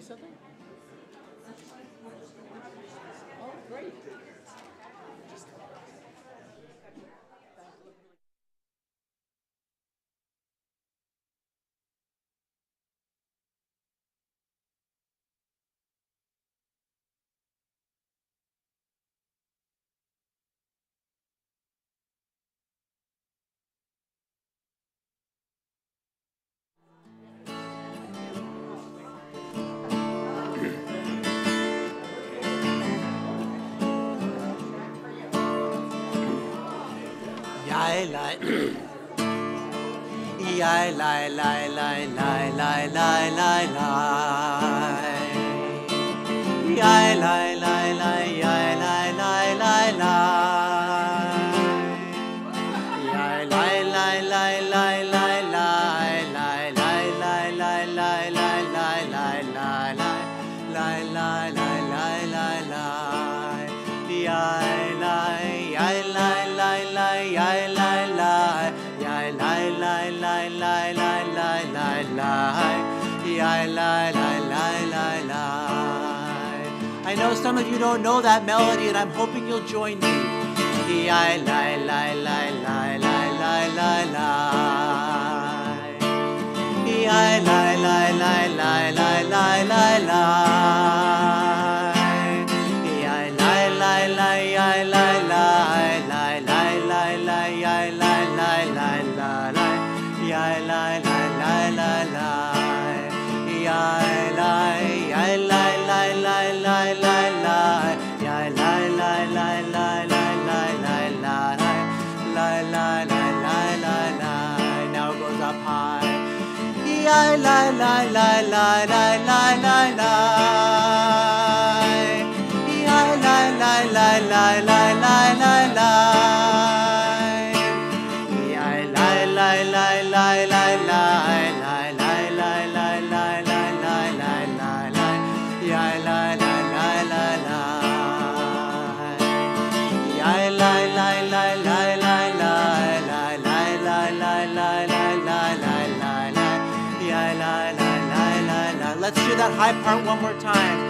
something? Oh, great. I know some of you don't know that melody, and I'm hoping you'll join me. Now it goes up high. Let's do that high part one more time.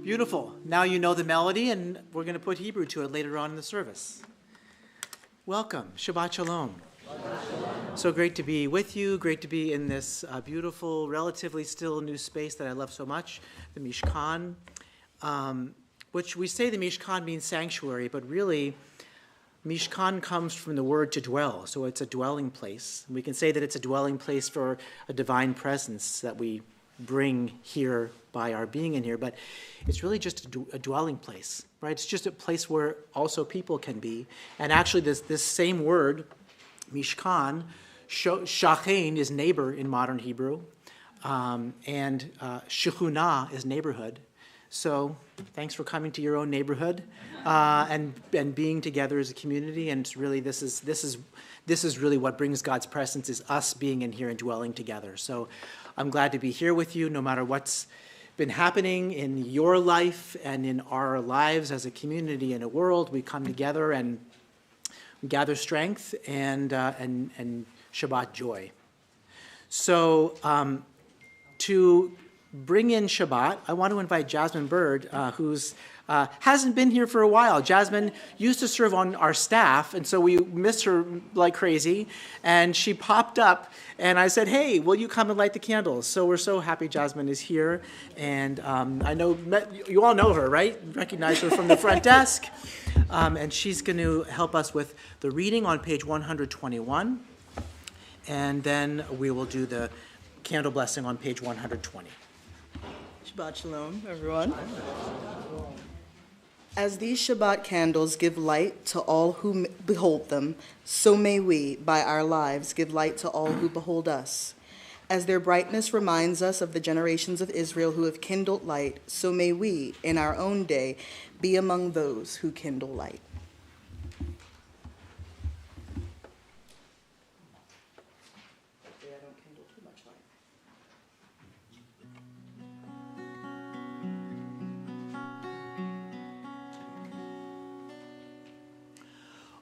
Beautiful. Now you know the melody, and we're going to put Hebrew to it later on in the service. Welcome. Shabbat Shalom. So great to be with you. Great to be in this beautiful, relatively still new space that I love so much, the Mishkan, which we say the Mishkan means sanctuary, but really Mishkan comes from the word to dwell, so it's a dwelling place. We can say that it's a dwelling place for a divine presence that we bring here by our being in here, but it's really just a dwelling place, right? It's just a place where also people can be. And actually this same word, Mishkan, shachen is neighbor in modern Hebrew, and shechunah is neighborhood. So thanks for coming to your own neighborhood and being together as a community. And really, this is really what brings God's presence, is us being in here and dwelling together. So I'm glad to be here with you, no matter what's been happening in your life and in our lives as a community and a world. We come together and gather strength and Shabbat joy. So to bring in Shabbat, I want to invite Jasmine Bird, who's hasn't been here for a while. Jasmine used to serve on our staff, and so we missed her like crazy. And she popped up, and I said, "Hey, will you come and light the candles?" So we're so happy Jasmine is here, and I know you all know her, right? Recognize her from the front desk, and she's going to help us with the reading on page 121, and then we will do the candle blessing on page 120. Shabbat Shalom, everyone. As these Shabbat candles give light to all who behold them, so may we, by our lives, give light to all who behold us. As their brightness reminds us of the generations of Israel who have kindled light, so may we, in our own day, be among those who kindle light.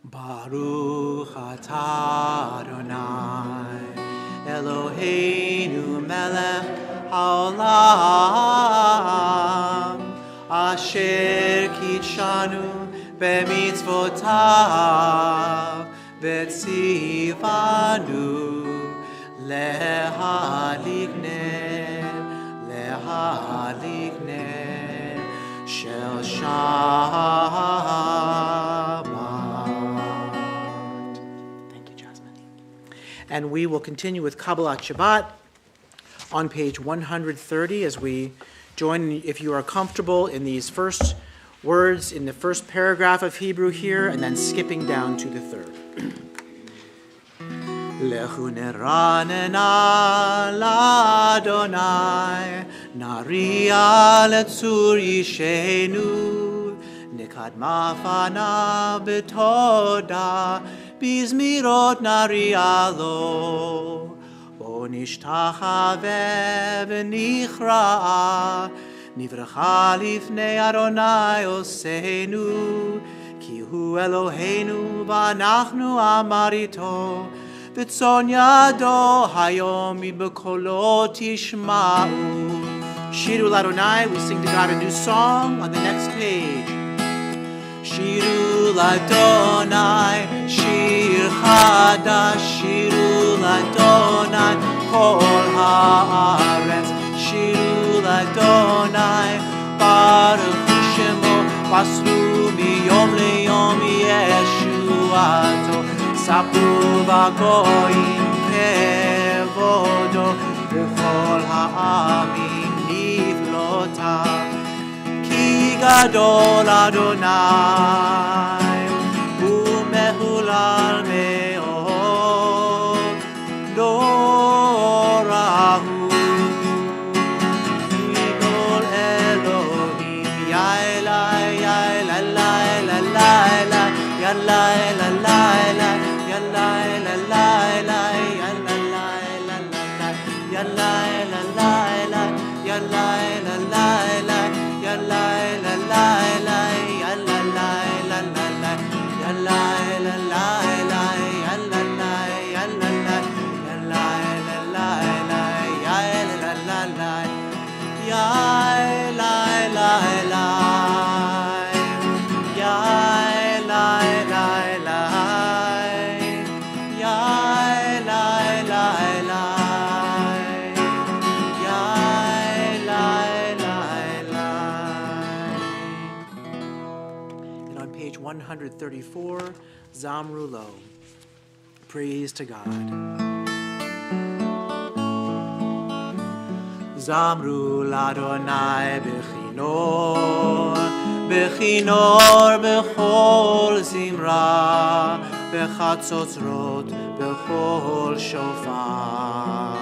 Baruch atah Adonai, Eloheinu melech haolam, asher kitshanu b'mitzvotav, v'tzivanu lehalikne shel Shabbat. And we will continue with Kabbalat Shabbat on page 130 as we join, if you are comfortable, in these first words in the first paragraph of Hebrew here, and then skipping down to the third. Lechu neranena l'Adonai, naria letzur yishenu, nikadma fana b'toda, bizmirot naria lo, bo nishtachave v'nichra'a, nivracha lifnei Adonai osenu, ki hu Eloheinu v'anachnu amarito, v'tzon yado hayom b'kolo tishma'u. Shiru l'Adonai, we sing to God a new song on the next page. Shiru l'Adonai, shir chadash, shiru l'Adonai, kol haaretz, shiru l'Adonai, baruch shemo, basru miyom leyom yeshuato, sapru v'goyim kevodo, v'chol ha'amim nivlotav. Gadol Adonai, umehulal me'od, norahu, Gidol Elohim, yailai, yailai, yailai, yailai, yailai, yailai, And on page 134, Zamrulo. Praise to God. Zamru l'Adonai bechinor, bechinor bechol zimra, bechatzotzrot bechol shofar,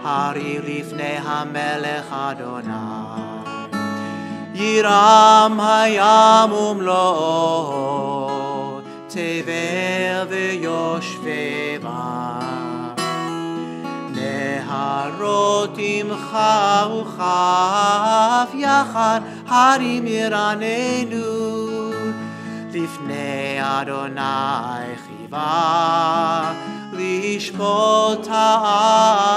hari lifnei hamelech Adonai, yiram hayam umlo, tevel v'yoshveva. Neharot imcha uchaf yachad harim yiranenu, lifnei Adonai chiva lishpot haaretz,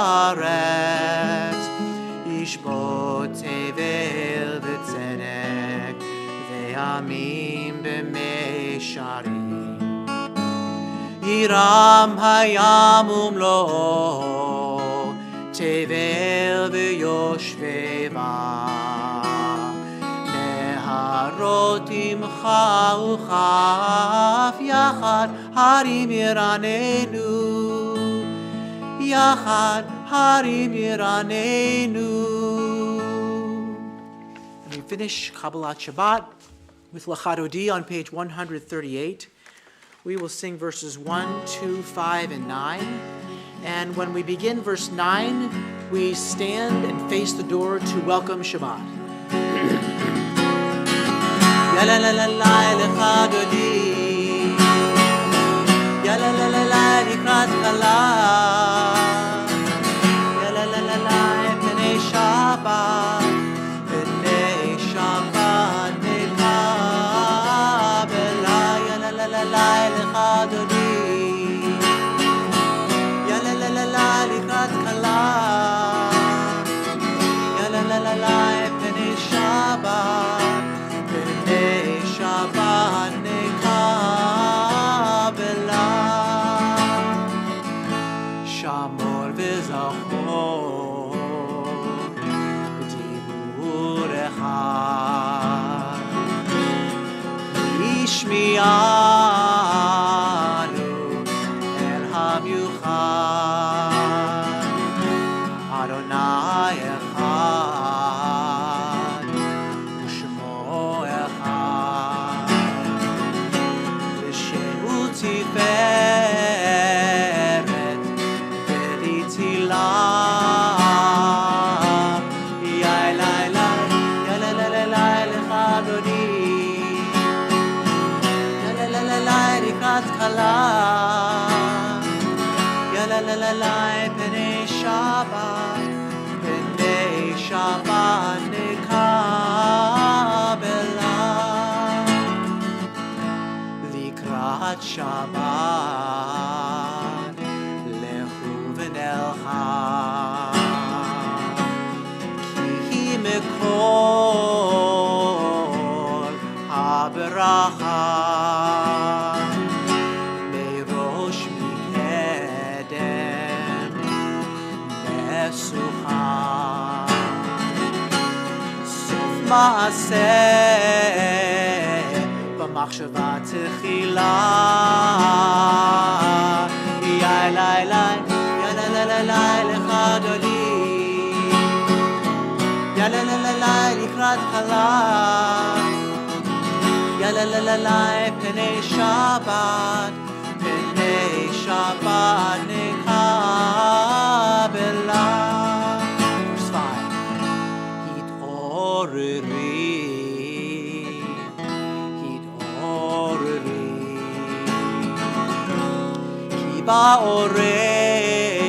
yishpot tevel v'tzedek ve'amim b'meisharim. Yiram hayam umlo, tevel v'yoshveva. Neharot imcha uchaf yachad harim yiranenu, yachad harim yiranenu. And we finish Kabbalat Shabbat with Lachadodi on page 138. We will sing verses 1, 2, 5, and 9. And when we begin verse 9, we stand and face the door to welcome Shabbat. Ya la la la la Lachadodi, Ya la la la la Likrat Kala, Ya la la la la Pnei Shabbat, Pnei Shabbat Nekabela, Ya la la la la Lachadodi, Ya la la la la Likrat Kala, Ya la la la la Pnei Shabbat, Pnei Shabbat Nekabela. Shamor v'zachor b'dibur echad Ishmi'anu el hamiuchad Adonai echad U'shmo echad V'shehu tiferet v'litila Ya la la Ya la la la la Lechadodi Ya la la la la Likrat Kala Ya la la la la Pnei Shabbat Pnei Shabbat Nekabela Likrat Shabbat Lechu v'nelcha Ki mekol haberacha Meirosh mikedem mesucha Sof maaseh b'machshava tchila Ya la la Ya la la la la Lechadodi Ya la la la la Likrat Kala Ya la la la la Pnei Shabbat Pnei Shabbat Nekabela. Verse 5 Hit'oreri Hit'oreri Ki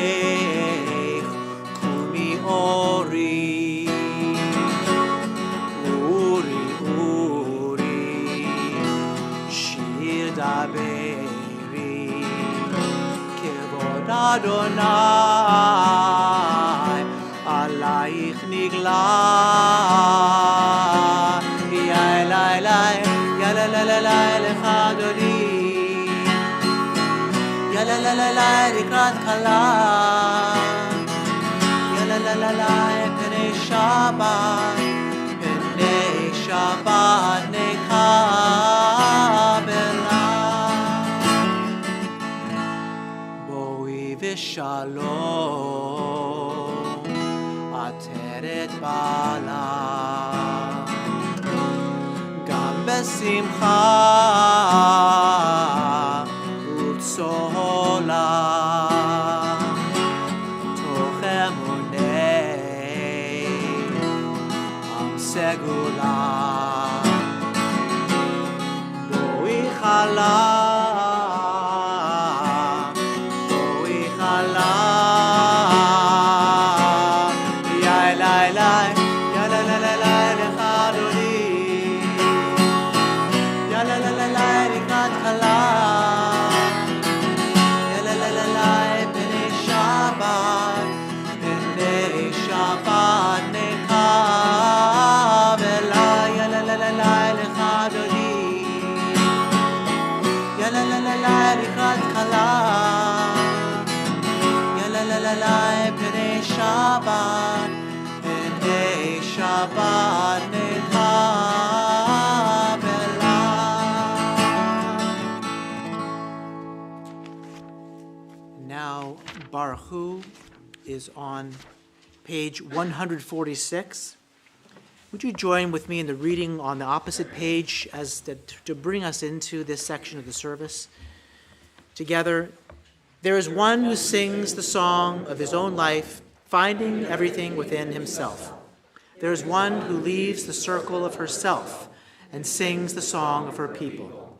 ba'orech Kumi ori Uri Uri Shir daberi Kevod Adonai Alaich nigla Ya la la Ya la la la la Lechadodi Ya la la la la Likrat Kala Ya la la la la Pnei Shabbat Pnei Shabbat Nekabela Boi v'shalom Ateret bala Gam besimcha Utzola Toch emunei Am segula Boi chala Boi chala Ya la la Ya la la la la Lechadodi Ya la la la la Likrat Kala Ya la la la la Pnei Shabbat Pnei Shabbat Nekabela Ya la la la la Lechadodi Ya la la la la Likrat Kala Ya la la la la Pnei Shabbat Pnei Shabbat Nekabela. Now Baruch Hu is on page 146. Would you join with me in the reading on the opposite page to bring us into this section of the service? Together, there is one who sings the song of his own life, finding everything within himself. There is one who leaves the circle of herself and sings the song of her people.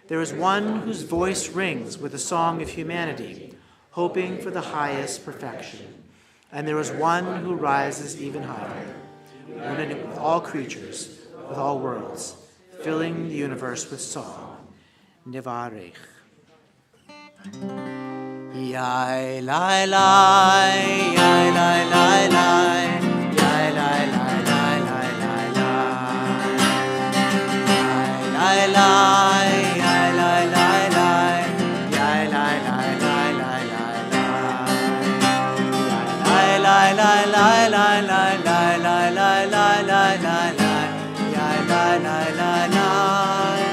There is one whose voice rings with the song of humanity, hoping for the highest perfection. And there is one who rises even higher, united with all creatures, with all worlds, filling the universe with song. Nevarech. Yai lai lai, yai lai lai lai, yai lai lai lai lai lai lai, yai lai, yai lai lai lai, yai lai lai lai lai lai lai, yai lai lai lai lai lai lai lai lai lai lai lai, yai lai lai lai lai,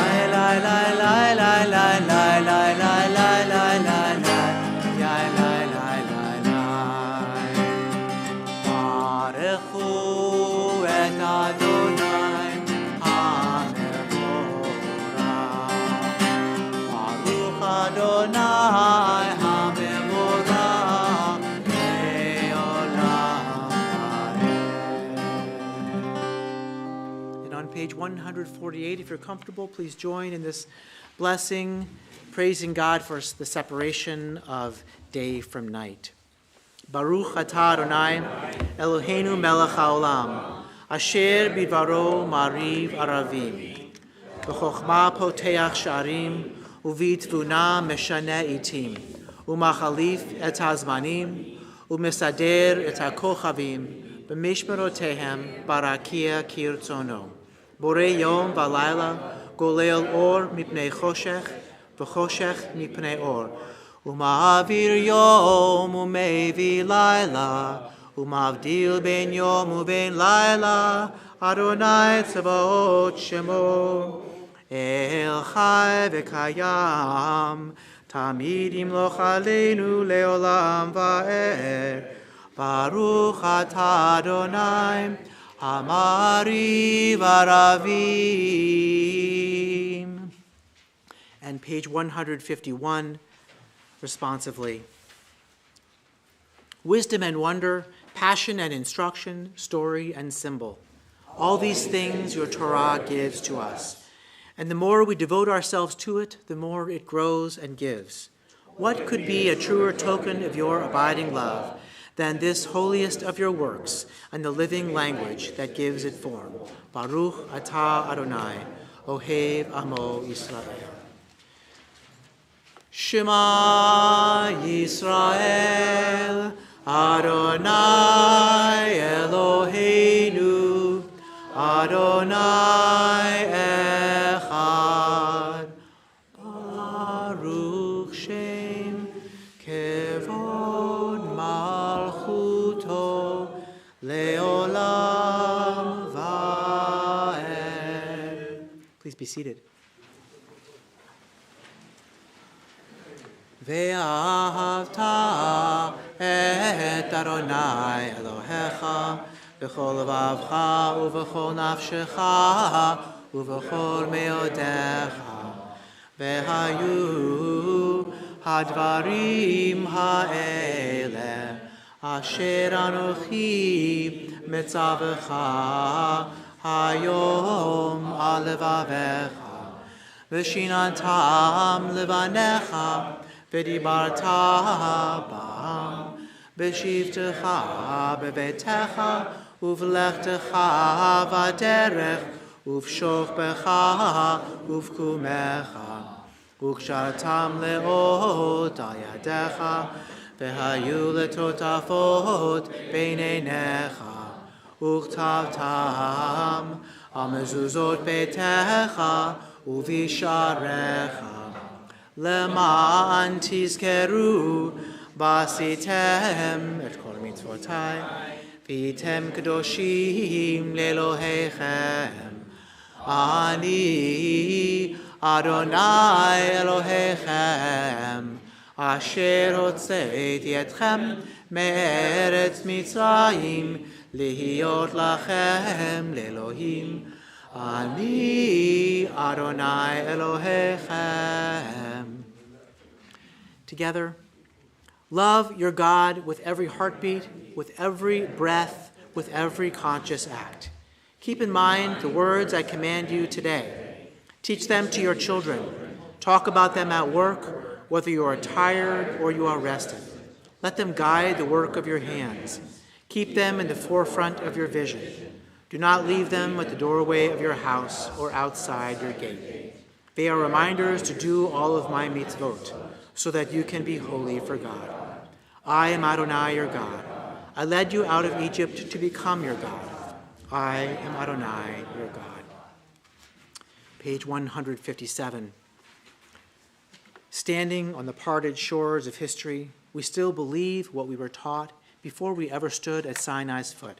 yai lai lai lai lai lai lai lai lai. And on page 148, if you're comfortable, please join in this blessing, praising God for the separation of day from night. Baruch atah Adonai, Eloheinu melech haolam, asher bidvaro mariv aravim, b'chokhmah poteach sha'arim, uvitvuna meshane itim, umachalif et hazmanim, umesader et hakochavim, b'mishmerotehem barakia kirtzono, borei yom v'layla, golel or mipnei choshech, v'choshech mipnei or, uma'avir yom umevi layla, umavdil ben yom uben layla, Adonai tzavaot shemo, El chai v'kayam, tamid yimloch aleinu leolam va'er, Baruch atah Adonai, Hamari v'aravim. And page 151, responsively. Wisdom and wonder, passion and instruction, story and symbol. All these things your Torah gives to us. And the more we devote ourselves to it, the more it grows and gives. What could be a truer token of your abiding love than this holiest of your works and the living language that gives it form? Baruch atah Adonai, Ohev Amo Yisrael. Shema Yisrael, Adonai Eloheinu, Adonai Echad, Baruch Shem Kevod Malchuto Leolam Va'ed. Please be seated. Ve'ahavta et Adonai Elohecha v'chol levavcha uv'chol nafshecha uv'chol meodecha ve'hayu hadvarim ha'ele asher anochi metzavecha hayom al levavecha v'shinantam levanecha v'dibarta bam v'shivtecha bebetecha uv'lechtecha v'derech uv'shochbecha uv'kumecha u'kshartam le'ot al yadecha v'hayu letotafot beineinecha u'chtavtam al mezuzot beitecha u'visharecha Leman tizkeru basitem et kol mitzvotai v'item kadoshim le'Elohechem ani Adonai Elohechem asher hotzeiti etchem מארץ מצרים, להיות לכם לאלוהים. אני Adonai Elohechem. Together, love your God with every heartbeat, with every breath, with every conscious act. Keep in mind the words I command you today. Teach them to your children. Talk about them at work, whether you are tired or you are rested. Let them guide the work of your hands. Keep them in the forefront of your vision. Do not leave them at the doorway of your house or outside your gate. They are reminders to do all of my mitzvot, so that you can be holy for God. I am Adonai, your God. I led you out of Egypt to become your God. I am Adonai, your God. Page 157. Standing on the parted shores of history, we still believe what we were taught before we ever stood at Sinai's foot,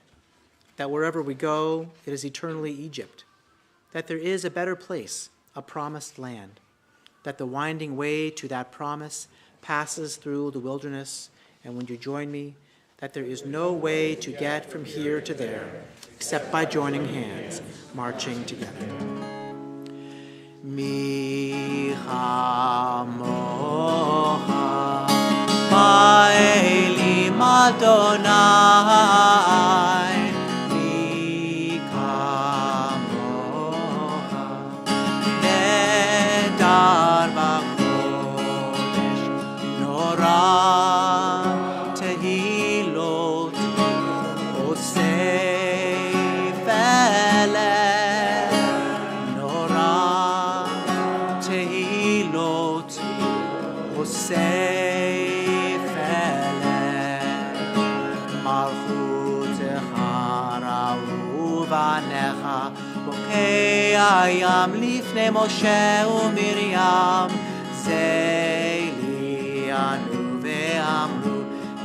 that wherever we go, it is eternally Egypt, that there is a better place, a promised land, that the winding way to that promise passes through the wilderness, and when you join me, that there is no way to get from here to there except by joining hands, marching together. Mi chamocha ba'elim Adonai, mi kamocha nedar b'kodesh norah tehilot osei feleh norah tehilot osei feleh malchutecha ra'u banecha bokei hayam lifnei Moshe uMiriam zelianu ve'amru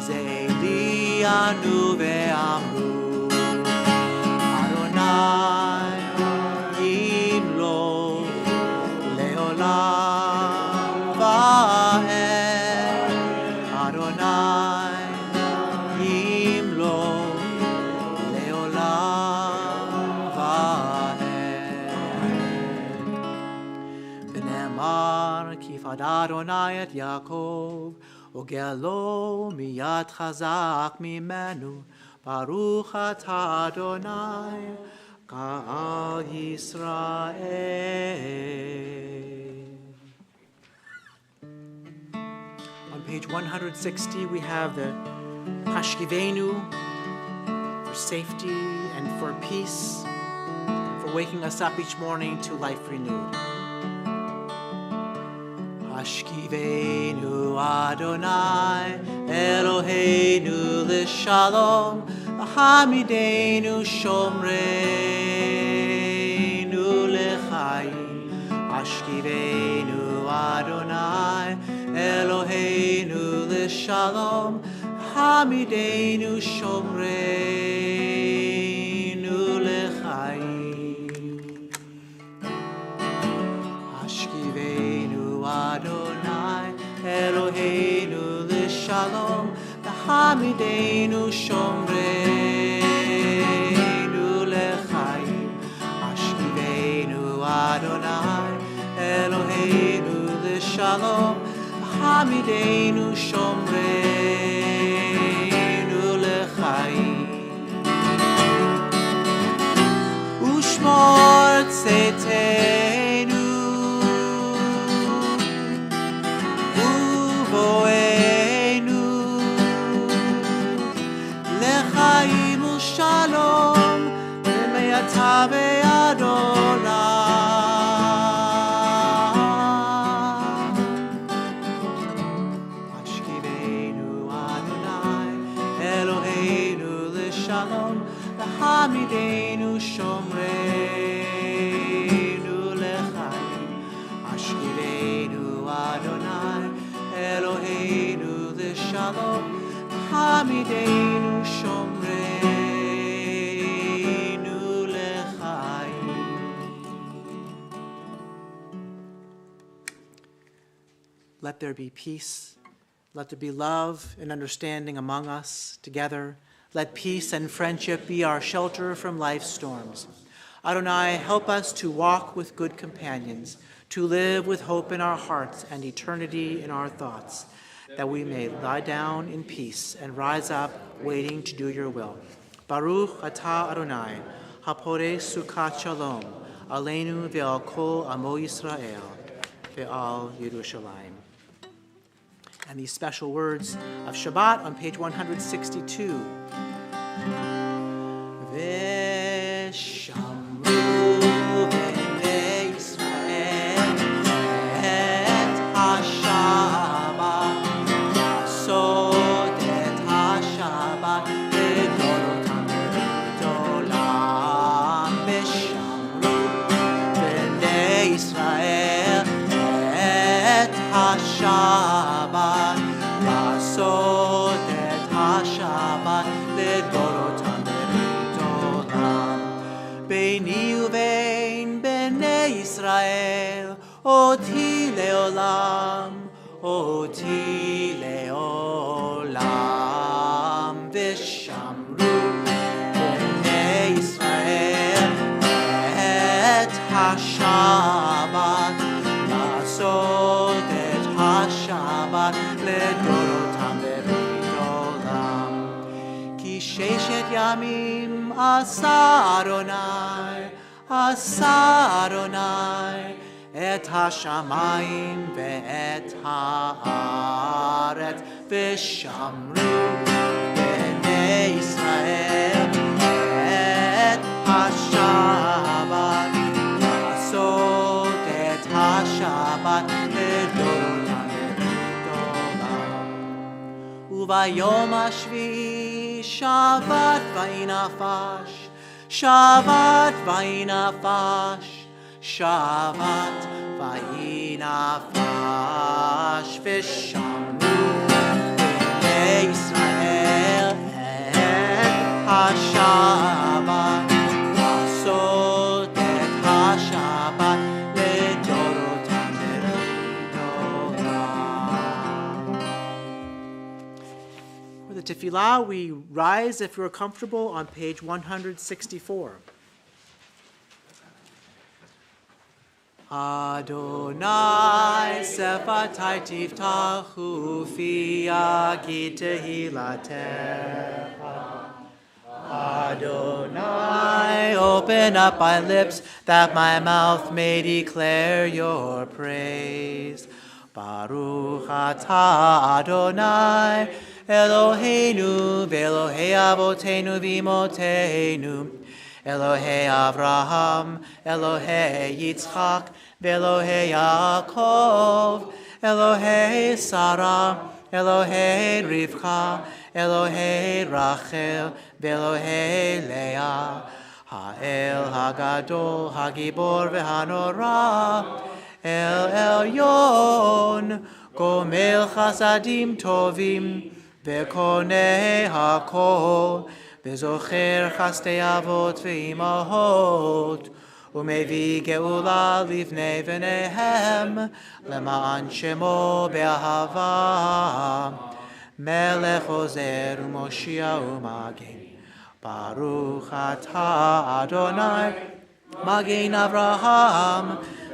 zelianu ve'amru Adonai yimloch le'olam va'ed Adonai yimloch le'olam va'ed v'ne'emar kifad Adonai et Yaakov וגאלו מיד חזק ממנו, ברוך אתה אדוני, גאל ישראל. On page 160, we have the Hashkivenu for safety and for peace, for waking us up each morning to life renewed. Hashkivenu Adonai Eloheinu l'shalom Hamidenu shomreinu l'chaim Hashkivenu Adonai Eloheinu l'shalom Hamidenu shomreinu l'chaim Hashkivenu Adonai Eloheinu l'shalom Hamidenu shomreinu l'chaim Hashkivenu Adonai Eloheinu l'shalom Hamidenu shomreinu l'chaim Ushmor tzetenu Uvoenu L'chaim u'shalom V'me'ata ve'ad olam Hashkivenu Adonai Eloheinu l'shalom Hamidenu shomreinu l'chaim Hashkivenu Adonai Eloheinu l'shalom Hamidenu shomreinu l'chaim. Let there be peace Let there be love and understanding among us together. Let peace and friendship be our shelter from life's storms. Adonai, help us to walk with good companions, to live with hope in our hearts and eternity in our thoughts, that we may lie down in peace and rise up waiting to do your will. Baruch atah Adonai, hapore sukkot shalom, aleinu ve'al kol amo Yisrael, ve'al Yerushalayim. And these special words of Shabbat on page 162. V'shamru b'nei Yisrael et ha-Shabbat, asod et ha-Shabbat לדורותם לעולם. v'shamru b'nei Yisrael et ha-Shabbat, לעשות את השבת לדורותם לעולם. ביני ובין בני ישראל, אותי לעולם, אותי לעולם. ושמרו בני ישראל את השבת, לעשות את השבת לדורותם לעולם. כי ששת ימים עשה אדוני את השמיים ואת הארץ, ושמרו בני ישראל את השבת, לעשות את השבת לדורותם לעולם. וביום השביעי שבת וינפש, שבת וינפש, שבת וינפש. ושמרו בני ישראל את השבת, לעשות את השבת לדורותם לעולם. For the tefillah, we rise, if you're comfortable, on page 164. Adonai sefatai tiftachu fi yagi tehilatecha. Adonai, open up my lips that my mouth may declare your praise. Baruch atah Adonai, Eloheinu ve'Elohei avoteinu v'imotenu, Elohei Avraham, Elohei Yitzchak, ve'Elohei Yaakov, Elohei Sarah, Elohei Rivka, Elohei Rachel, ve'Elohei Leah, Ha'el Hagadol, Hagibor ve'Hanora, El Elyon, Gomel Chasadim Tovim, ve'Konei HaKol, וזוכר חסדי אבות ואימהות, ומביא גאולה לבני בניהם, למען שמו באהבה. מלך עוזר ומושיע ומגן, ברוך אתה אדוני, מגן אברהם,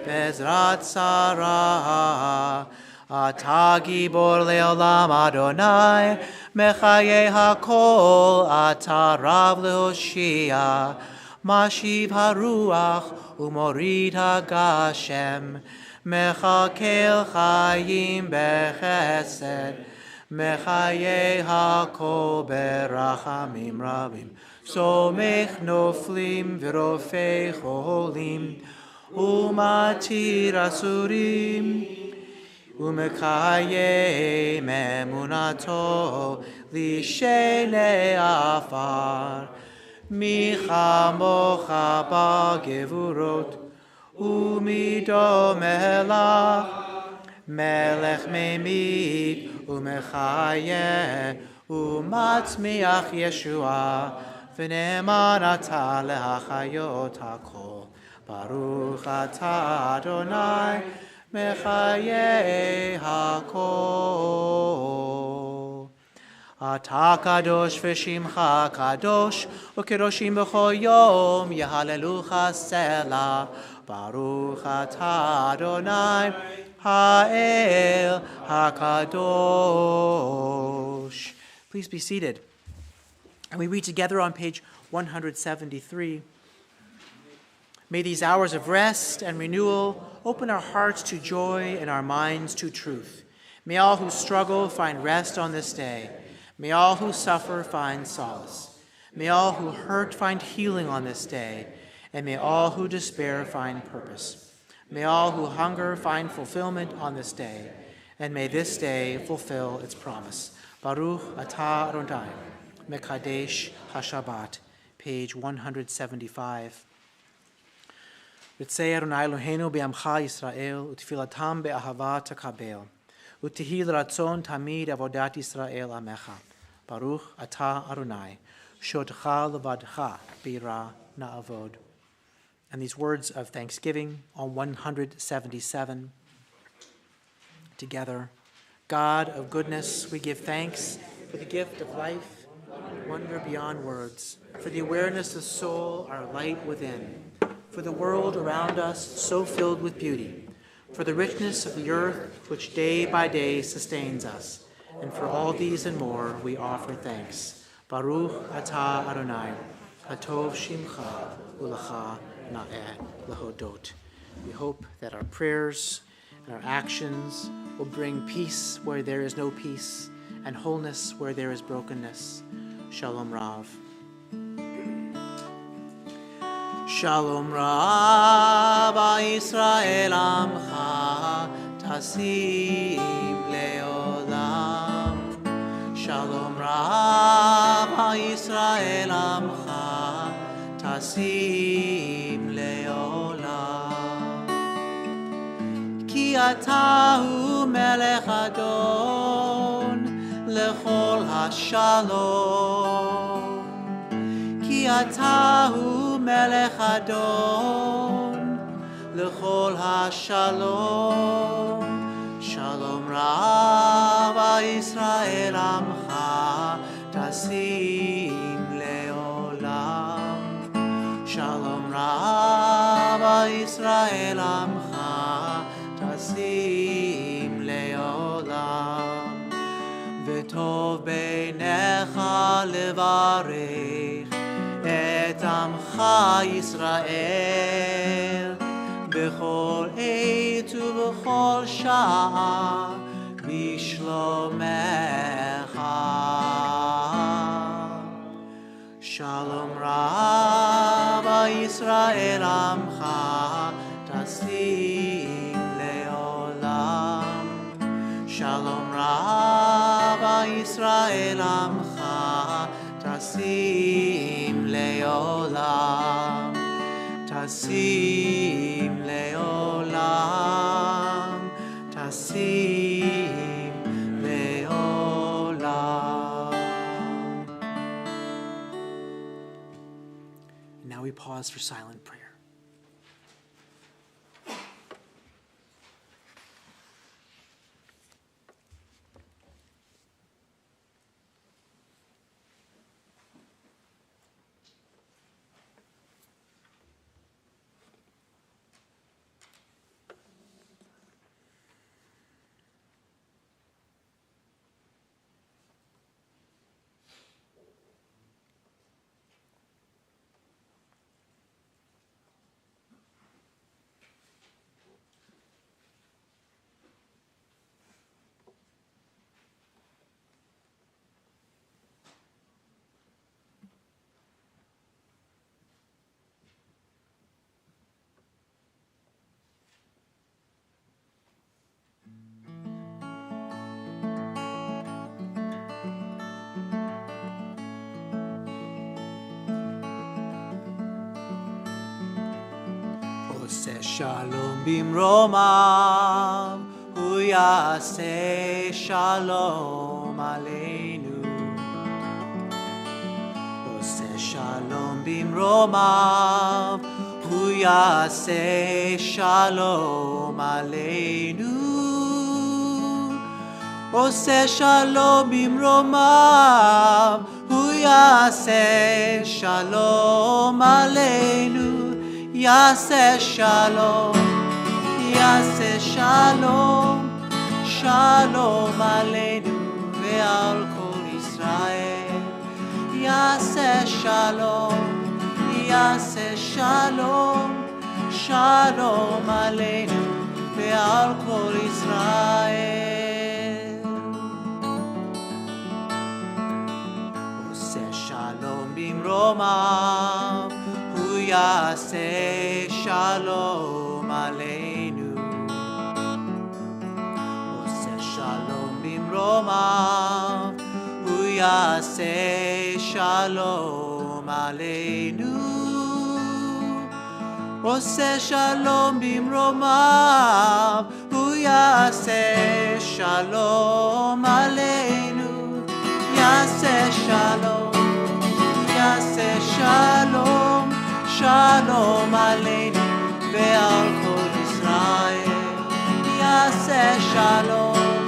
בעזרת שרה. אתה גיבור לעולם אדוני, מחיי הכל, אתה רב להושיע, משיב הרוח ומוריד הגשם, מחכה חיים בחסד, מחיי הכל ברחמים רבים, סומך נופלים ורופא חולים, ומתיר אסורים, ומקיים אמונתו לשני עפר. מי כמוך בגבורות ומדומה לך, מלך ממית ומחיה ומצמיח ישועה, ונאמן אתה להחיות הכל. ברוך אתה אדוני mechaye hakol. Ata kadosh v'shimcha kadosh, u'kedoshim b'chol yom, yehalelucha selah. Baruch atah Adonai, ha'el hakadosh. Please be seated. And we read together on page 173. May these hours of rest and renewal open our hearts to joy and our minds to truth. May all who struggle find rest on this day. May all who suffer find solace. May all who hurt find healing on this day. And may all who despair find purpose. May all who hunger find fulfillment on this day. And may this day fulfill its promise. Baruch atah Adonai, Mekadesh HaShabbat, page 175. Ritzei Adonai Eloheinu be'amcha Yisrael, utfilatam be'ahava takabel, utihil ratzon tamid avodat Yisrael amecha. Baruch atah Adonai, shodcha levadcha bira na'avod. And these words of thanksgiving on 177. Together, God of goodness, we give thanks for the gift of life, wonder beyond words, for the awareness of soul, our light within, for the world around us so filled with beauty, for the richness of the earth which day by day sustains us, and for all these and more we offer thanks. Baruch atah Adonai, hatov shimcha u'lecha na'eh lehodot. We hope that our prayers and our actions will bring peace where there is no peace, and wholeness where there is brokenness. Shalom Rav. Shalom Rav Yisrael Amcha Tasim Leolam. Shalom Rav Yisrael Amcha Tasim Leolam. Ki atahu melech adon lechol hashalom. Ki atahu melech adon lechol hashalom. Shalom Rav Yisrael Amcha Tasim Leolam. Shalom Rav Yisrael Amcha Tasim Leolam. V'tov beinecha levarech et amcha Yisrael b'chol עת ובכל שעה בשלומך. Shalom Rav Yisrael Amcha Tasim Leolam. Shalom Rav Yisrael Amcha Tasim Leolam. Tasim Leolam. Tasim Leolam. Now we pause for silent prayer. Shalom bimromav, hu yaseh shalom aleinu. Oseh shalom bimromav, hu yaseh shalom aleinu. Oseh shalom bimromav, hu yaseh shalom aleinu. Yaseh shalom, yaseh shalom, shalom aleinu ve'al kol Yisrael. Yaseh shalom, yaseh shalom, shalom aleinu ve'al kol Yisrael. Oseh shalom bimromav, hu yaseh shalom aleinu. Oseh shalom bimromav, hu yaseh shalom aleinu. Oseh shalom bimromav, hu yaseh shalom aleinu. Yaseh shalom, yaseh shalom, shalom aleinu ve'al kol Yisrael. Yaseh shalom,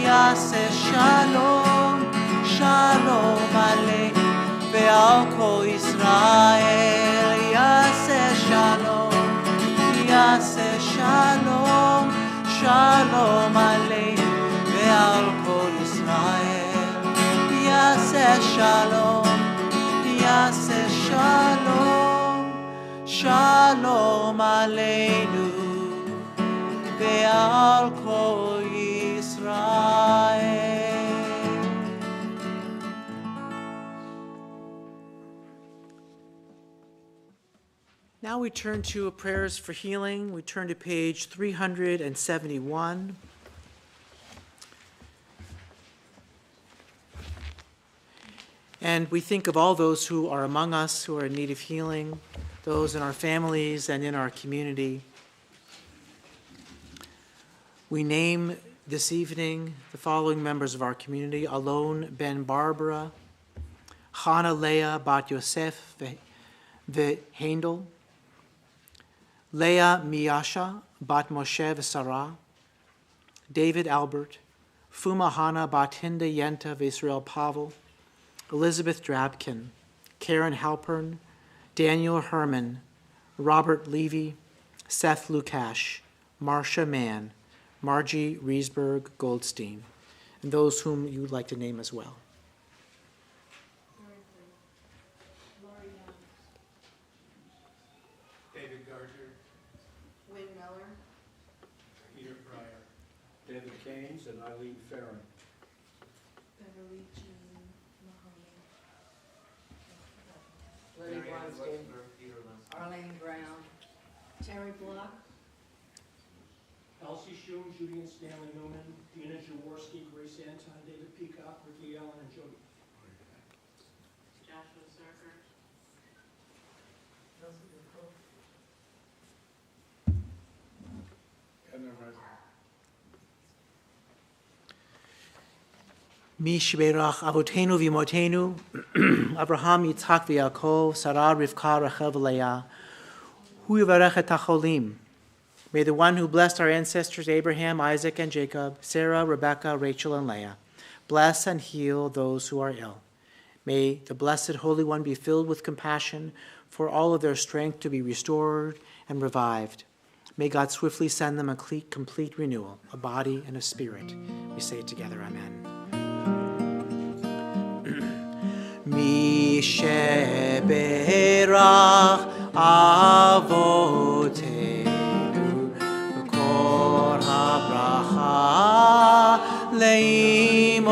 yaseh shalom, shalom aleinu ve'al kol Yisrael. Yaseh shalom, yaseh shalom, shalom aleinu ve'al kol Yisrael. Yaseh shalom, yaseh shalom, shalom aleinu ve'al kol Yisrael. Now we turn to prayers for healing. We turn to page 371. And we think of all those who are among us who are in need of healing, those in our families and in our community. We name this evening the following members of our community: Alon ben Barbara, Hannah Leah bat Yosef v'Hendel, Leah Miyasha bat Moshe v'Sarah, David Albert, Fuma Hannah bat Hinda Yenta v'Israel Pavel, Elizabeth Drabkin, Karen Halpern, Daniel Herman, Robert Levy, Seth Lukash, Marcia Mann, Margie Riesberg Goldstein, and those whom you would like to name as well. David Gardner, Wayne Miller, Peter Pryor, David Keynes and Eileen Farron. Beverly Jean Mahoney, Lenny Diane Blonsky, Wexler, Peter Lensky. Arlene Brown, Terry Block, Elsie Shum, Judy and Stanley Newman, Dina Jaworski, Grace Anton, David Peacock, Ricky Allen, and Jody. Joshua Zucker, Edna Reiser. Mi shberach avotenu v'imotenu, Abraham, Yitzhak v'Yaakov, Sarah, Rivka, Rachel v'Leah, hu yivarech et hacholim. May the one who blessed our ancestors Abraham, Isaac, and Jacob, Sarah, Rebekah, Rachel, and Leah, bless and heal those who are ill. May the Blessed Holy One be filled with compassion for all of their strength to be restored and revived. May God swiftly send them a complete renewal, a body and a spirit. We say it together, Amen. Mi sheberach avotenu b'kor habracha leimotenu.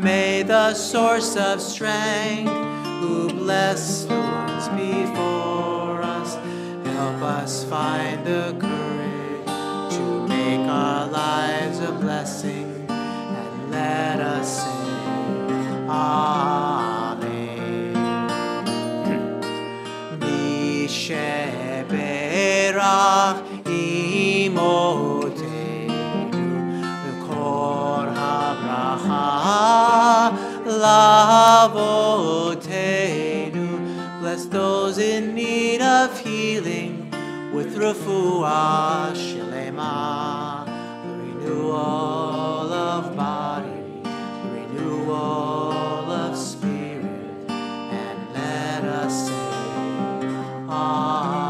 May the source of strength, who blessed the ones before us, help us find the courage to make our lives a blessing, and let us say Amen. Mi sheberach imotenu v'kor habracha lavotenu. Bless those in need of healing with refuah shlema, the renewal of body, the renewal of spirit, and let us say, Amen.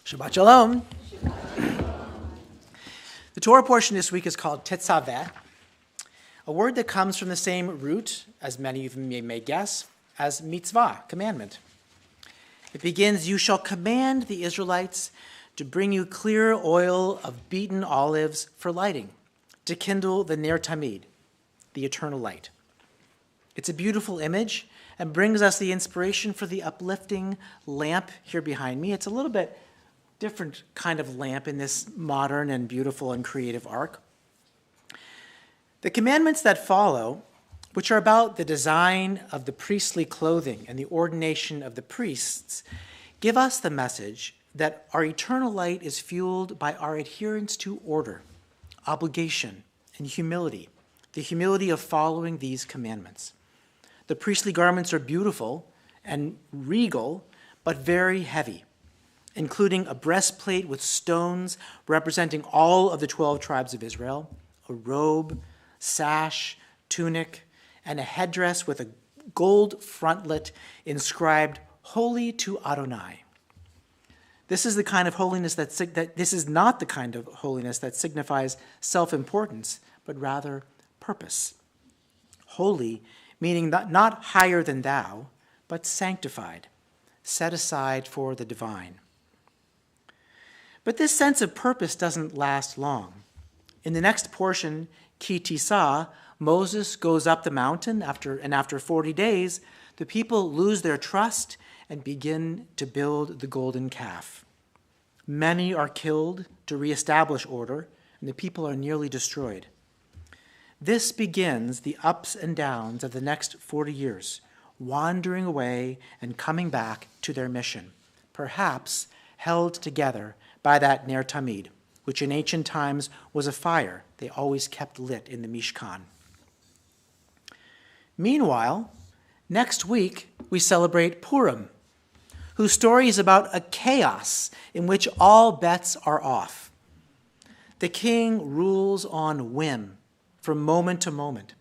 Shabbat Shalom. The Torah portion this week is called Tetzaveh, a word that comes from the same root, as many of you may guess, as mitzvah, commandment. It begins, you shall command the Israelites to bring you clear oil of beaten olives for lighting, to kindle the Ner Tamid, the eternal light. It's a beautiful image and brings us the inspiration for the uplifting lamp here behind me. It's a little bit different kind of lamp in this modern and beautiful and creative ark. The commandments that follow, which are about the design of the priestly clothing and the ordination of the priests, give us the message that our eternal light is fueled by our adherence to order, obligation, and humility, the humility of following these commandments. The priestly garments are beautiful and regal, but very heavy, including a breastplate with stones representing all of the 12 tribes of Israel, a robe, sash, tunic, and a headdress with a gold frontlet inscribed, Holy to Adonai. This is the kind of holiness this is not the kind of holiness that signifies self-importance, but rather purpose. Holy, meaning not higher than thou, but sanctified, set aside for the divine. But this sense of purpose doesn't last long. In the next portion, Ki Tisa, Moses goes up the mountain, after 40 days, the people lose their trust and begin to build the golden calf. Many are killed to reestablish order, and the people are nearly destroyed. This begins the ups and downs of the next 40 years, wandering away and coming back to their mission, perhaps held together by that Ner Tamid, which in ancient times was a fire they always kept lit in the Mishkan. Meanwhile, next week we celebrate Purim, whose story is about a chaos in which all bets are off. The king rules on whim from moment to moment,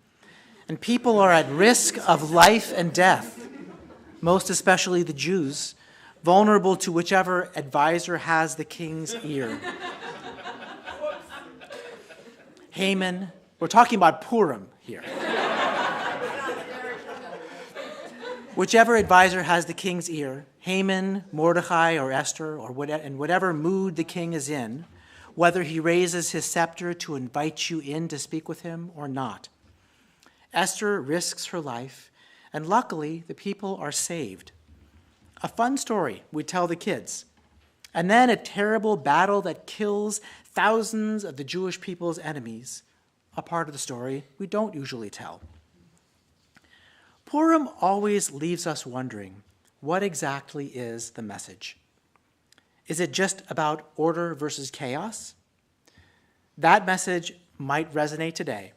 and people are at risk of life and death, most especially the Jews, vulnerable to whichever advisor has the king's ear. Haman, we're talking about Purim here. Whichever advisor has the king's ear, Haman, Mordecai, or Esther, in whatever mood the king is in, whether he raises his scepter to invite you in to speak with him or not. Esther risks her life, and luckily the people are saved. A fun story we tell the kids. And then a terrible battle that kills thousands of the Jewish people's enemies, a part of the story we don't usually tell. Purim always leaves us wondering, what exactly is the message? Is it just about order versus chaos? That message might resonate today.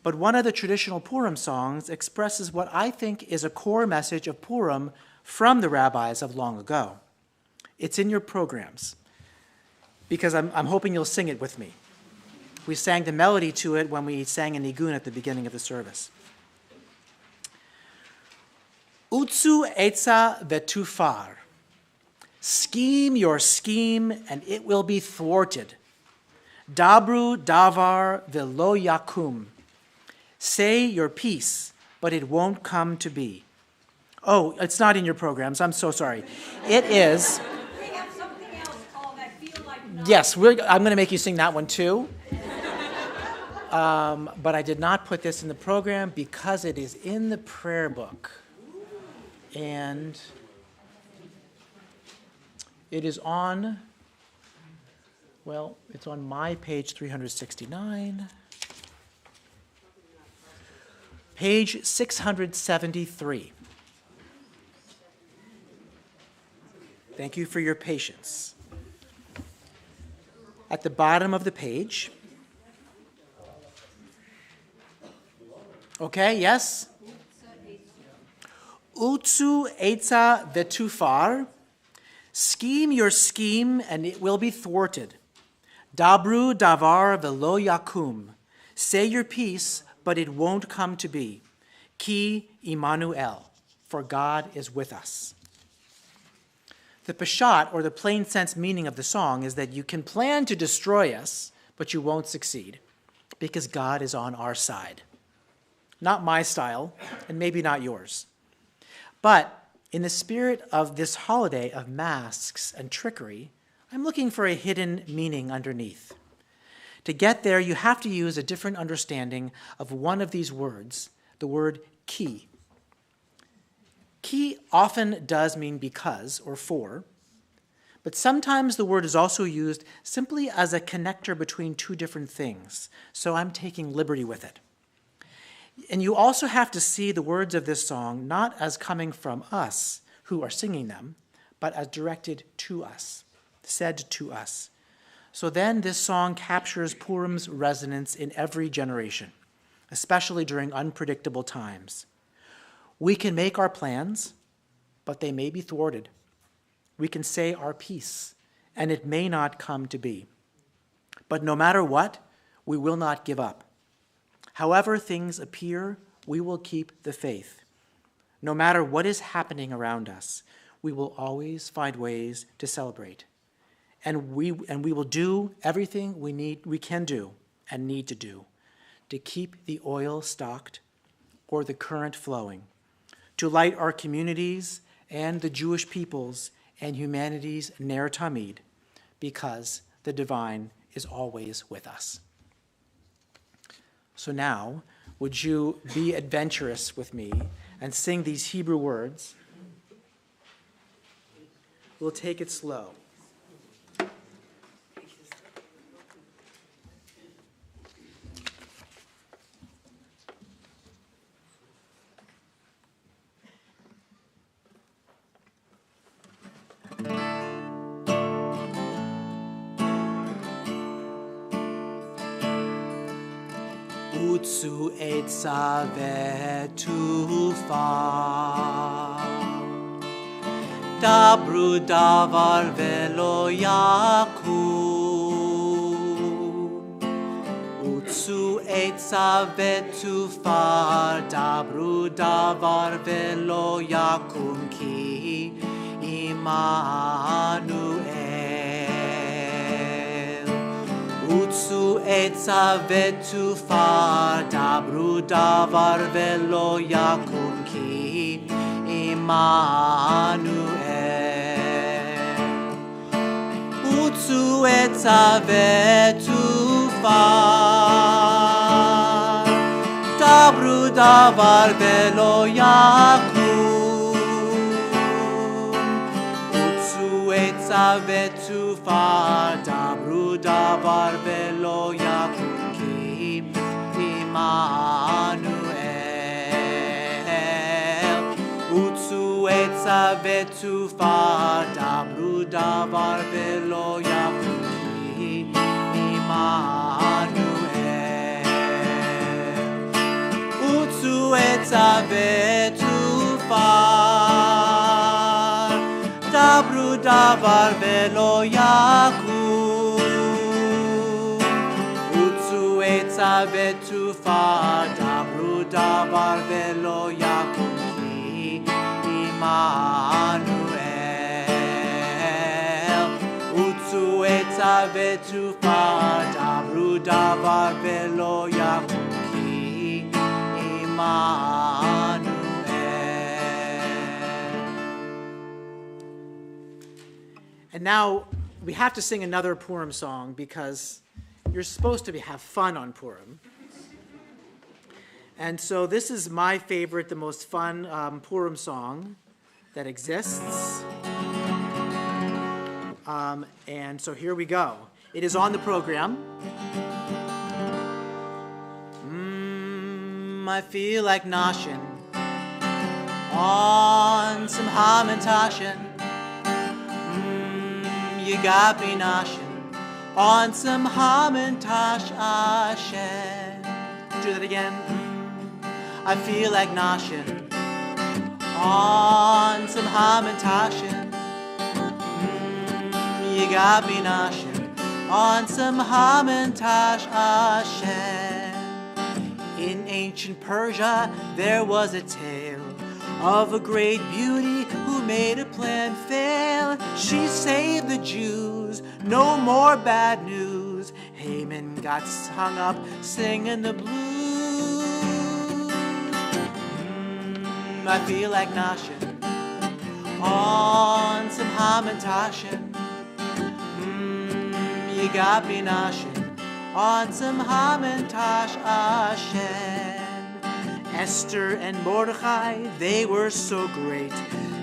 But one of the traditional Purim songs expresses what I think is a core message of Purim from the rabbis of long ago. It's in your programs, because I'm hoping you'll sing it with me. We sang the melody to it when we sang a nigun at the beginning of the service. Utsu etza vetufar. Scheme your scheme, and it will be thwarted. Dabru davar velo yakum. Say your piece, but it won't come to be. Oh, it's not in your programs. I'm so sorry. It is. We have something else called I Feel Like Not. Yes, I'm going to make you sing that one too. But I did not put this in the program because it is in the prayer book. And it is on Well, it's on my page 369. Page 673. Thank you for your patience. At the bottom of the page. Okay, yes? Utsu etza vetufar. Scheme your scheme, and it will be thwarted. Dabru davar velo yakum. Say your piece, but it won't come to be. Ki Immanuel, for God is with us. The Peshat, or the plain sense meaning of the song, is that you can plan to destroy us, but you won't succeed, because God is on our side. Not my style, and maybe not yours. But in the spirit of this holiday of masks and trickery, I'm looking for a hidden meaning underneath. To get there, you have to use a different understanding of one of these words, the word ki. Ki often does mean because or for, but sometimes the word is also used simply as a connector between two different things, so I'm taking liberty with it. And you also have to see the words of this song not as coming from us who are singing them, but as directed to us, said to us. So then this song captures Purim's resonance in every generation, especially during unpredictable times. We can make our plans, but they may be thwarted. We can say our piece, and it may not come to be. But no matter what, we will not give up. However things appear, we will keep the faith. No matter what is happening around us, we will always find ways to celebrate. And we will do everything we can do and need to do to keep the oil stocked or the current flowing, to light our communities and the Jewish peoples and humanity's Ner Tamid, because the divine is always with us. So now, would you be adventurous with me and sing these Hebrew words? We'll take it slow. Utsu etza vetufar. Dabru davar velo yakum. Utsu etza vetufar. Dabru davar velo yakum ki Immanuel. Utsu etza vetufar, dabru davar velo yakum ki Immanuel. Utsu etza vetufar, dabru davar velo yakum. Utsu etza vetufar, dabru davar velo yakum ki Immanuel. Utsu etza vetufar, dabru davar velo yakum ki Immanuel. Utsu etza vetufar, dabru davar velo yakum. Utsu etza vetufar, dabru davar velo yakum ki Immanuel. Utsu etza vetufar, dabru davar velo yakum ki Immanuel. And now we have to sing another Purim song because you're supposed to have fun on Purim. And so this is my favorite, the most fun Purim song that exists. And so here we go. It is on the program. I feel like noshin' on some hamantashin. You got me noshin' on some hamantash ashen. Do that again. I feel like noshin' on some hamantashin. You got me noshin' on some hamantash ashen. In ancient Persia, there was a tale of a great beauty who made a plan fail. She saved the Jews, no more bad news. Haman got hung up singing the blues. I feel like noshin' on some hamantashin. You got me noshin' on some hamantash ashen. Esther and Mordechai, they were so great.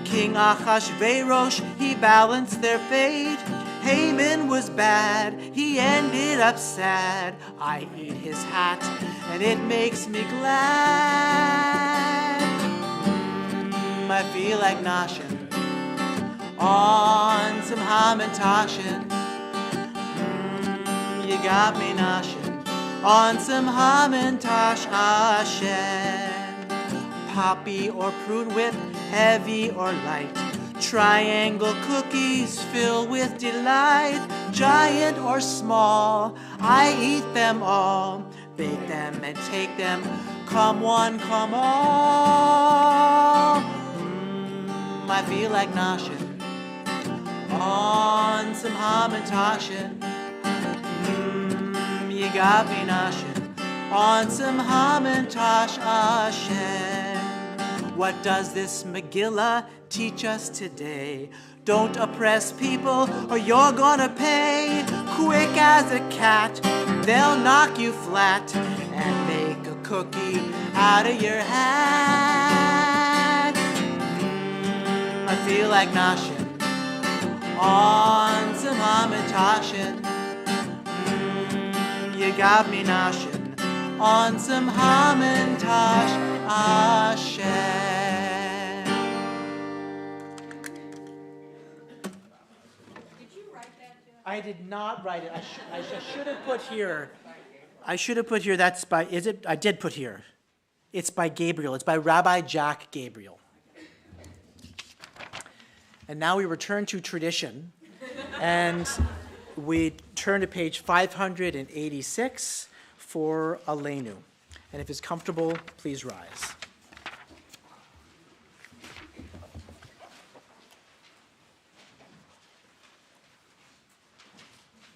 King Achashverosh, he balanced their fate. Haman was bad, he ended up sad. I eat his hat, and it makes me glad. I feel like noshin' on some hamantashin. You got me noshin' on some hamantash ashen. Poppy or prune whip, heavy or light. Triangle cookies fill with delight. Giant or small, I eat them all. Bake them and take them, come one, come all. I feel like noshin' on some hamantashin. You got me noshin' on some hamantash ashen. What does this Megillah teach us today? Don't oppress people or you're gonna pay. Quick as a cat, they'll knock you flat and make a cookie out of your hat. I feel like noshin' on some hamantashin. You got me noshin' on some hamantash ashen. Did you write that, Jeff? I did not write it. I should have put here. I should have put here. That's by. Is it? I did put here. It's by Gabriel. It's by Rabbi Jack Gabriel. And now we return to tradition, and we turn to page 586 for Aleinu. And if it's comfortable, please rise.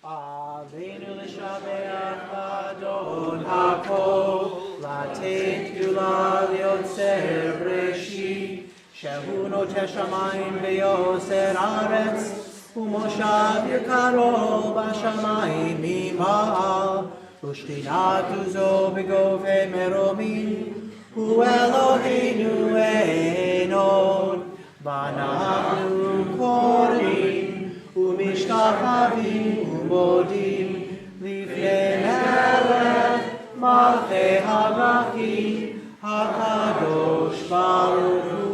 Aleinu l'shabeach Adon hakol, latet gula liotzer breshit, shehu noteh shamayim veyoser aretz, ומושב יקרו בשמיים ממעל, ושכינת זו בגובה מרומים, הוא אלוהינו אין עוד, ואנחנו קוראים ומשתחווים ומודים לפני מלך מלכי המלכים הקדוש ברוך הוא.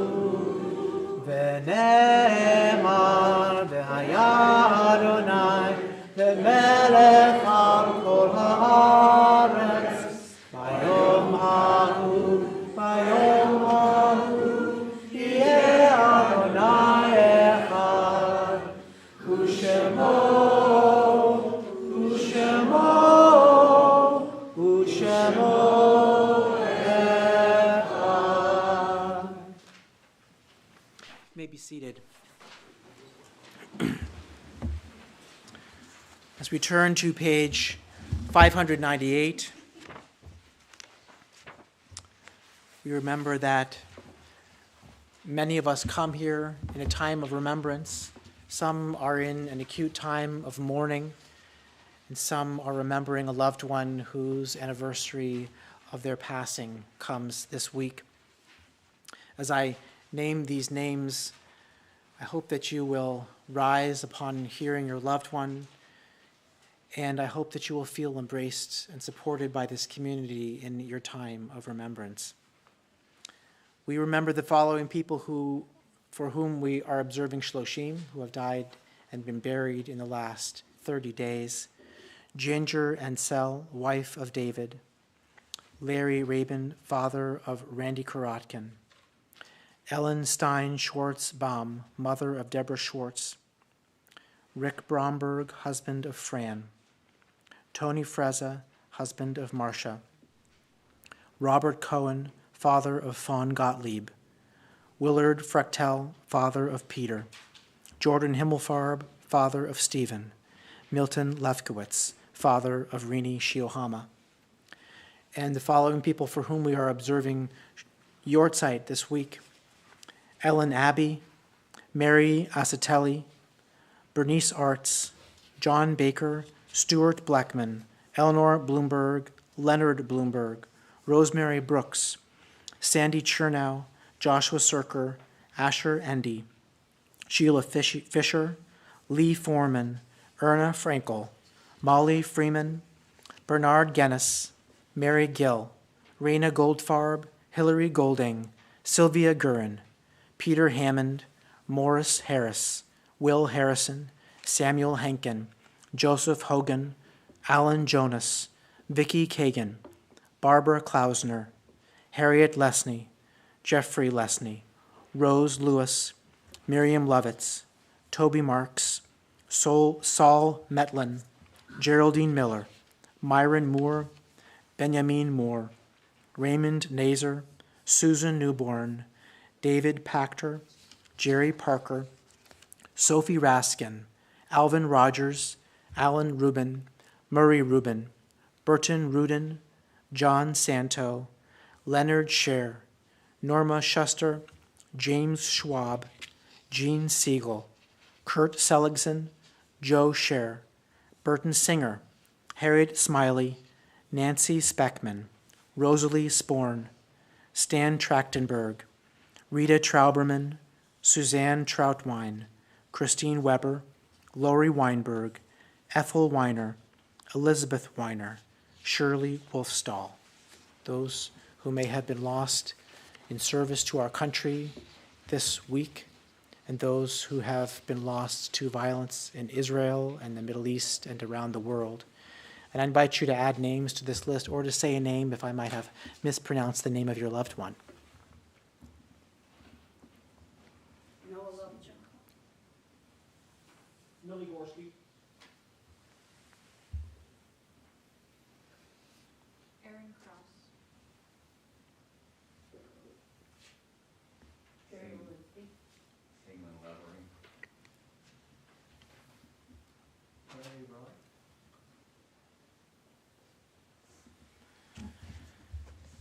ונאמר והיה אדוני למלך על כל הארץ ביום ההוא יהיה אדוני אחד ושמו אחד. You may be seated. As we turn to page 598, we remember that many of us come here in a time of remembrance. Some are in an acute time of mourning, and some are remembering a loved one whose anniversary of their passing comes this week. As I name these names, I hope that you will rise upon hearing your loved one, and I hope that you will feel embraced and supported by this community in your time of remembrance. We remember the following people for whom we are observing Shloshim, who have died and been buried in the last 30 days. Ginger Ansel, wife of David. Larry Rabin, father of Randy Karotkin. Ellen Stein Schwartz Baum, mother of Deborah Schwartz. Rick Bromberg, husband of Fran. Tony Freza, husband of Marcia. Robert Cohen, father of Fawn Gottlieb. Willard Frechtel, father of Peter. Jordan Himmelfarb, father of Stephen. Milton Lefkowitz, father of Rini Shiohama. And the following people for whom we are observing Yortzeit this week: Ellen Abbey, Mary Asatelli, Bernice Arts, John Baker, Stuart Blackman, Eleanor Bloomberg, Leonard Bloomberg, Rosemary Brooks, Sandy Chernow, Joshua Serker, Asher Endy, Sheila Fisher, Lee Foreman, Erna Frankel, Molly Freeman, Bernard Guinness, Mary Gill, Raina Goldfarb, Hillary Golding, Sylvia Gurin, Peter Hammond, Morris Harris, Will Harrison, Samuel Henkin, Joseph Hogan, Alan Jonas, Vicki Kagan, Barbara Klausner, Harriet Lesney, Jeffrey Lesney, Rose Lewis, Miriam Lovitz, Toby Marks, Saul Metlin, Geraldine Miller, Myron Moore, Benjamin Moore, Raymond Nazer, Susan Newborn, David Pachter, Jerry Parker, Sophie Raskin, Alvin Rogers, Alan Rubin, Murray Rubin, Burton Rudin, John Santo, Leonard Scher, Norma Schuster, James Schwab, Gene Siegel, Kurt Seligson, Joe Scher, Burton Singer, Harriet Smiley, Nancy Speckman, Rosalie Sporn, Stan Trachtenberg, Rita Trauberman, Suzanne Troutwine, Christine Weber, Lori Weinberg, Ethel Weiner, Elizabeth Weiner, Shirley Wolfstall, those who may have been lost in service to our country this week, and those who have been lost to violence in Israel and the Middle East and around the world. And I invite you to add names to this list or to say a name if I might have mispronounced the name of your loved one. Noah Lovejoy. Millie Gorski, Aaron Cross. Jerry Linsky. England Levering. Larry Roy.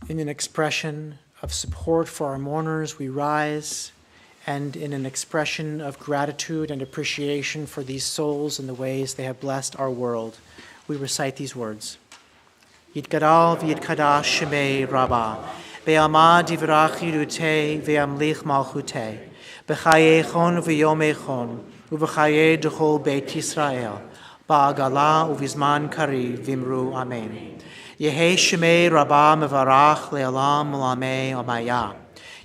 In an expression of support for our mourners, we rise, and in an expression of gratitude and appreciation for these souls and the ways they have blessed our world, we recite these words. Yitgadal v'yitkadash shemei Rabba, ve'amad divrach yirutei ve'amlich malchutei, b'chayechon v'yomechon, u'v'chayei d'chol beit Yisrael, ba'agala u'vizman kariv v'imru amen. Yehei shemei Rabba mevarach le'alam l'amei amaya.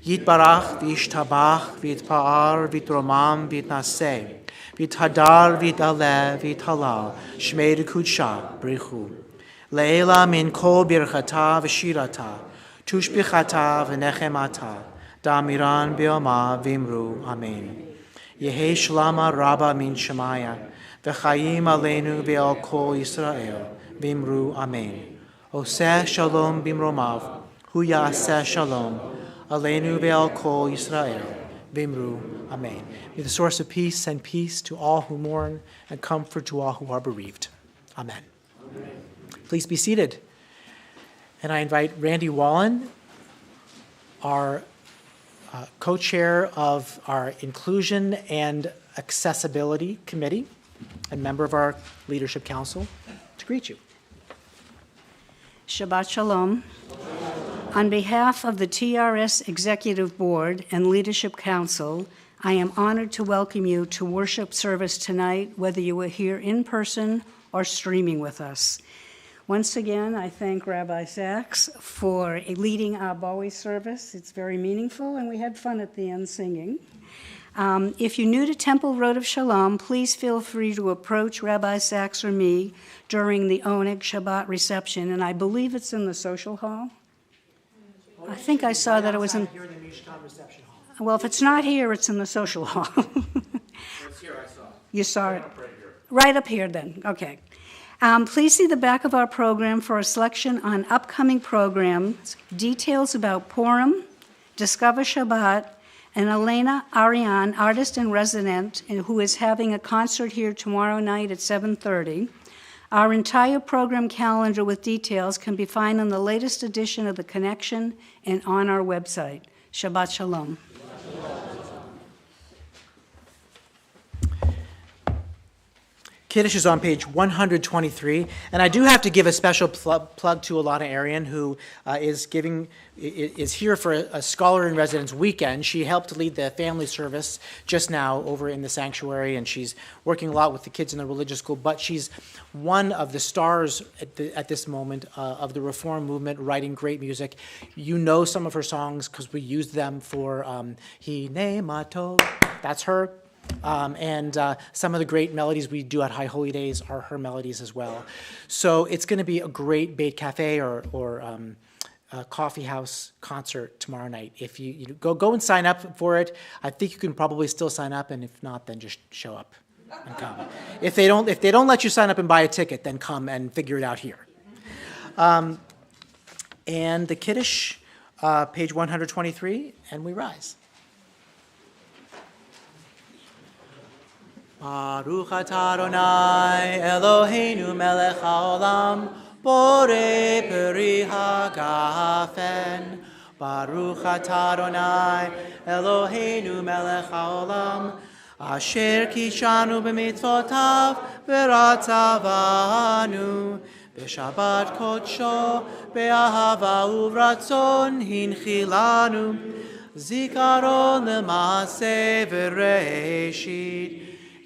Yitbarach v'yishtabach v'yitpa'ar v'yitromam v'yitnaseh v'yithadar v'yit'aleh v'yithalal shmei d'kudsha b'richu. Le'ela min kol birchata v'shirata tushbichata v'nechemata da'amiran b'yoma v'imru amen. Yehei shlama Rabba min shemaya v'chayim aleinu v'al kol Yisrael v'imru amen. Oseh shalom b'imromav hu ya'aseh shalom Aleinu ve'al kol Yisrael, v'imru, amen. May the source of peace send peace to all who mourn and comfort to all who are bereaved. Amen. Amen. Please be seated. And I invite Randy Wallen, our co-chair of our Inclusion and Accessibility Committee and member of our Leadership Council, to greet you. Shabbat Shalom. On behalf of the TRS Executive Board and Leadership Council, I am honored to welcome you to worship service tonight, whether you are here in person or streaming with us. Once again, I thank Rabbi Saxe for leading our Bowie service. It's very meaningful, and we had fun at the end singing. If you're new to Temple Rodef Shalom, please feel free to approach Rabbi Saxe or me during the Oneg Shabbat reception, and I believe it's in the social hall. I think I saw that it was in... Here in the Mishkan reception hall. Well, if it's not here, it's in the social hall. It's here, I saw it. You saw it? Right here. Right up here, then. Okay. Please see the back of our program for a selection on upcoming programs, details about Purim, Discover Shabbat, and Elena Arian, artist in resident, who is having a concert here tomorrow night at 7:30. Our entire program calendar with details can be found in the latest edition of The Connection and on our website. Shabbat Shalom. Kiddush is on page 123, and I do have to give a special plug to Alana Arian, who is here for a Scholar in Residence weekend. She helped lead the family service just now over in the sanctuary, and she's working a lot with the kids in the religious school, but she's one of the stars at this moment of the Reform movement, writing great music. You know some of her songs because we used them for Hine Mato. That's her. And some of the great melodies we do at High Holy Days are her melodies as well. So it's going to be a great Beit Cafe or a coffee house concert tomorrow night. If you go and sign up for it, I think you can probably still sign up, and if not, then just show up and come. If they don't let you sign up and buy a ticket, then come and figure it out here. And the Kiddush, page 123, and we rise. Baruch atah Adonai Eloheinu melech haolam borei peri hagafen. Baruch atah Adonai Eloheinu melech haolam asher kishanu b'mitzvotav v'ratzavanu b'shabbat kodsho be'ahava uvratzon hinchilanu zikaron l'maaseh v'reishit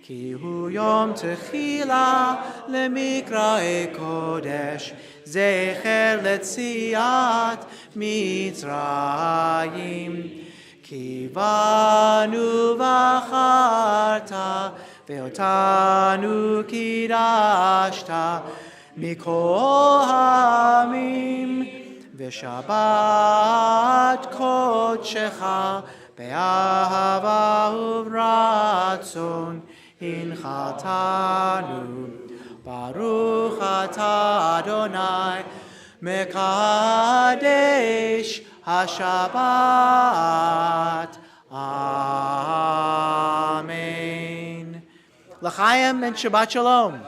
Ki hu yom techila lemikra kodesh zecher letziat Mitzrayim Ki vanu vacharta veotanu kidashta mikol hamim v'shabbat kodshecha be'ahava uvratzon Inchatanu Baruch atah Adonai Mekadesh HaShabbat. Amen. L'chaim and Shabbat Shalom.